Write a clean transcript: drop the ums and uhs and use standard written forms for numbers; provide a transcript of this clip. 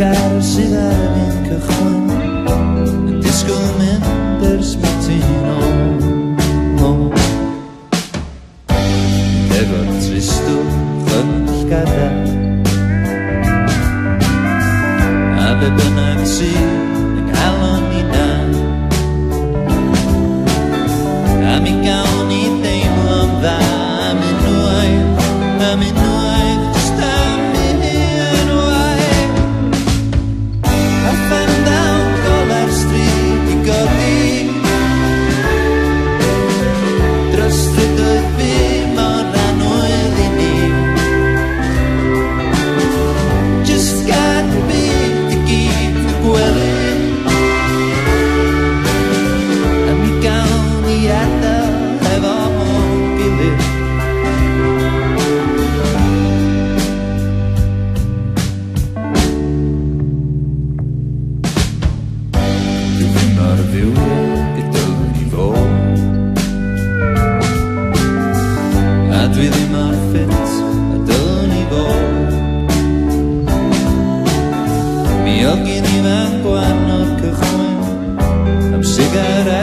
gair sydd ar ein cychwyn yn disgwyl mynd i'r sbyty nôl. Efo'r tristwch yn llgadar a be bynnag sydd yn galon ni na, a mi gawn ni deimlo'n dda am unwaith, just am unwaith. A phen dawn gole'r stryd i godi dros strydoedd byr mor annwyl i ni. Just gad byd i gyd y gwely a mi gawn ni adael efo mor gilydd. Dwi ddim ar fyw gydol ni fod, a dwi ddim ar ffit a dylwn ni fod. Mi ogyn i fan gwan o'r cychwyn am sigarad